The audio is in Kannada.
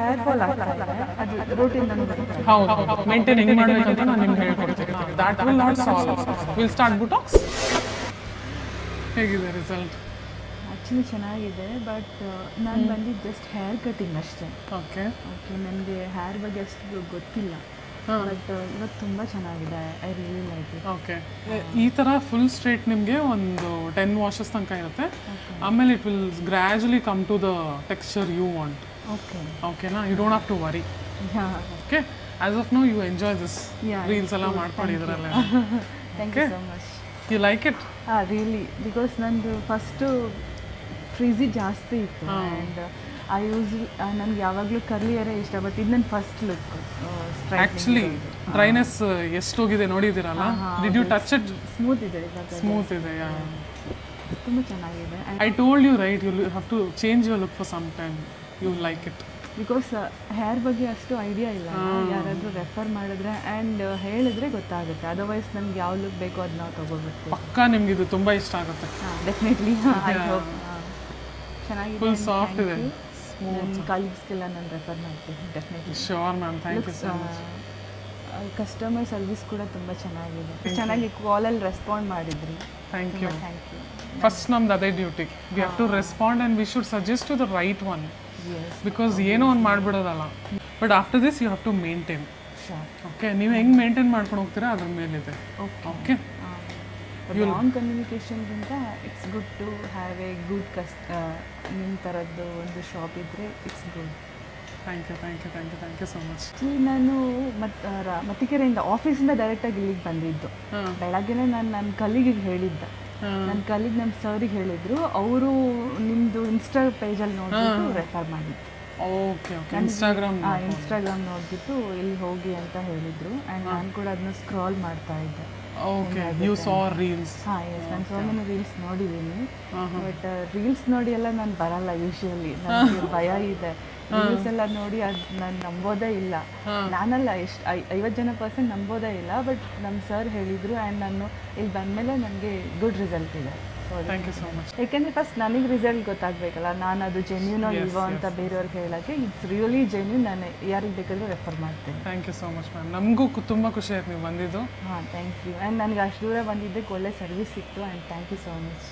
ಹೇರ್ ಫಾಲ್ ಆಗ್ತಾ ಇದೆ, ಅದು ರೂಟೀನ್ ನನಗೆ ಬರುತ್ತೆ. ಹೌದು, ಮೇಂಟೈನ್ ಹೆಂಗೆ ಮಾಡಬೇಕಂತ ನಾನು ನಿಮ್ಗೆ ಹೇಳ್ಕೊಡ್ತೀನಿ. That will not solve. Will start botox. ಹೇಗಿದೆ ರಿಸಲ್ಟ್? ಆ್ಯಕ್ಚುಲಿ ಚೆನ್ನಾಗಿದೆ, ಬಟ್ ನಾನು ಬಂದಿದ್ದು ಜಸ್ಟ್ ಹೇರ್ ಕಟಿಂಗ್ ಅಷ್ಟೇ. ಓಕೆ, ನನಗೆ ಹೇರ್ ಬಗ್ಗೆ ಅಷ್ಟು ಗೊತ್ತಿಲ್ಲ, ಬಟ್ ಇವತ್ತು ತುಂಬ ಚೆನ್ನಾಗಿದೆ. I really like it. Okay, ಈ ಥರ ಫುಲ್ ಸ್ಟ್ರೇಟ್ ನಿಮಗೆ ಒಂದು 10 ವಾಷಸ್ ತನಕ ಇರುತ್ತೆ. ಆಮೇಲೆ it will gradually come to the texture you want. ಓಕೆನಾ? You don't have to worry. Okay, as of now you enjoy this. Reels ಎಲ್ಲ ಮಾಡ್ಕೊಂಡಿದ್ರಲ್ಲ. Thank you so much. You like it? Really, because ನಂದು ಫಸ್ಟು ಫ್ರೀಝಿ ಜಾಸ್ತಿ ಇತ್ತು. ಆ್ಯಂಡ್ ಐ ನನಗೆ ಯಾವಾಗಲೂ ಕರ್ಲಿ ಹೇರೇ ಇಷ್ಟ, ಬಟ್ ಇದು ನನ್ನ ಫಸ್ಟ್ ಲುಕ್. ಆ್ಯಕ್ಚುಲಿ ಡ್ರೈನೆಸ್ ಎಷ್ಟು ಹೋಗಿದೆ ನೋಡಿದ್ದೀರಲ್ಲ? Did you touch it? Smooth ಇದೆ ಇವಾಗ. ಸ್ಮೂತ್ ಇದೆ, ತುಂಬ ಚೆನ್ನಾಗಿದೆ. I told you right, you have to change your look for some time. You like it. Because hair ಬಗ್ಗೆ ಅಷ್ಟು ಐಡಿಯಾ ಇಲ್ಲ, ಯಾರಾದರೂ ರೆಫರ್ ಮಾಡಿದ್ರೆ ಆ್ಯಂಡ್ ಹೇಳಿದ್ರೆ ಗೊತ್ತಾಗುತ್ತೆ. ಅದರ್ವೈಸ್ ನಮ್ಗೆ ಯಾವ ಲುಕ್ ಬೇಕೋ ಅದು ನಾವು ತೊಗೋಬೇಕು. ಪಕ್ಕಾ ನಿಮ್ಗೆ ಇದು ತುಂಬ ಇಷ್ಟ ಆಗುತ್ತೆ. ಡೆಫಿನೆಟ್ಲಿ. I hope. ಚೆನ್ನಾಗಿದೆ, ಫುಲ್ ಸಾಫ್ಟ್ ಇದೆ. ನನ್ನ ಕಲೀಗ್ಸ್ಗೆಲ್ಲ ನಾನು ರೆಫರ್ ಮಾಡ್ತೀನಿ definitely. Sure ma'am, thank you so much. Customer service ಕೂಡ ತುಂಬ ಚೆನ್ನಾಗಿದೆ. ಚೆನ್ನಾಗಿ ಕಾಲಲ್ಲಿ ರೆಸ್ಪಾಂಡ್ ಮಾಡಿದ್ರಿ. Thank you. Thank you. First ನಮ್ದು ಅದೇ duty. We have to respond and we should suggest to the right one. Because ಏನೋ ಒಂದು ಮಾಡಿಬಿಡೋದಲ್ಲ. But after this you have to maintain. Okay, ನೀವು ಹೆಂಗೆ ಮೇಂಟೈನ್ ಮಾಡ್ಕೊಂಡು ಹೋಗ್ತೀರಾ ಅದ್ರ ಮೇಲಿದೆ. ಓಕೆ, ರಾಂಗ್ ಕಮ್ಯುನಿಕೇಷನ್ಗಿಂತ it's good to have a good ನಿಮ್ಮ ಥರದ್ದು ಒಂದು ಶಾಪ್ ಇದ್ದರೆ it's good. Thank you, thank you, thank you, thank you so much. Actually ನಾನು ಮತ್ತಿಕೆರೆಯಿಂದ ಆಫೀಸಿಂದ ಡೈರೆಕ್ಟಾಗಿ ಇಲ್ಲಿಗೆ ಬಂದಿದ್ದು. ಬೆಳಗ್ಗೆನೇ ನಾನು ನನ್ನ ಕಲೀಗಿಗೆ ಹೇಳಿದ್ದೆ. ನನ್ನ ಕಲೀಗ್ ನಮ್ಮ ಸರ್ರಿಗೆ ಹೇಳಿದ್ರು, ಅವರು ನಿಮ್ಮದು ಇನ್ಸ್ಟಾ ಪೇಜಲ್ಲಿ ನೋಡಿಬಿಟ್ಟು ರೆಫರ್ ಮಾಡಿದ್ದು. Okay, okay. ಇನ್ಸ್ಟಾಗ್ರಾಮ್ ನೋಡಿಬಿಟ್ಟು ಇಲ್ಲಿ ಹೋಗಿ ಅಂತ ಹೇಳಿದರು. ಆ್ಯಂಡ್ ನಾನು ಕೂಡ ಅದನ್ನ ಸ್ಕ್ರಾಲ್ ಮಾಡ್ತಾ ಇದ್ದೆ. Okay, you saw reels? ಹಾಂ, ಎಸ್, ನಾನು ಸೋ ಮೆನಿ ರೀಲ್ಸ್ ನೋಡಿದ್ದೀನಿ. ಬಟ್ ರೀಲ್ಸ್ ನೋಡಿ ಎಲ್ಲ ನಾನು ಬರಲ್ಲ ಯೂಶ್ವಲಿ. ನನಗೆ ಭಯ ಇದೆ. ರೀಲ್ಸ್ ಎಲ್ಲ ನೋಡಿ ಅದು ನಾನು ನಂಬೋದೇ ಇಲ್ಲ. ನಾನಲ್ಲ, ಎಷ್ಟು 50% ನಂಬೋದೇ ಇಲ್ಲ. ಬಟ್ ನಮ್ಮ ಸರ್ ಹೇಳಿದರು ಆ್ಯಂಡ್ ನಾನು ಇಲ್ಲಿ ಬಂದಮೇಲೆ ನನಗೆ ಗುಡ್ ರಿಸಲ್ಟ್ ಇದೆ. Thank you so much. ಯಾಕೆಂದರೆ ಫಸ್ಟ್ ನನಗೆ ರಿಸಲ್ಟ್ ಗೊತ್ತಾಗಬೇಕಲ್ಲ, ನಾನು ಅದು ಜೆನ್ಯೂನೋ ಇಲ್ವೋ ಅಂತ ಬೇರೆಯವ್ರಿಗೆ ಹೇಳೋಕ್ಕೆ. It's really genuine. ನಾನು ಯಾರಿಗೆ ಬೇಕಾದರೂ ರೆಫರ್ ಮಾಡ್ತೀನಿ. Thank you so much ma'am. ನಮಗೂ ತುಂಬ ಖುಷಿ ಆಯ್ತು ನೀವು ಬಂದಿದ್ದು. ಹಾಂ, ಥ್ಯಾಂಕ್ ಯು. ಆ್ಯಂಡ್ ನನಗೆ ಅಷ್ಟು ದೂರ ಬಂದಿದ್ದಕ್ಕೆ ಒಳ್ಳೆ ಸರ್ವಿಸ್ ಸಿಕ್ತು. And thank you so much.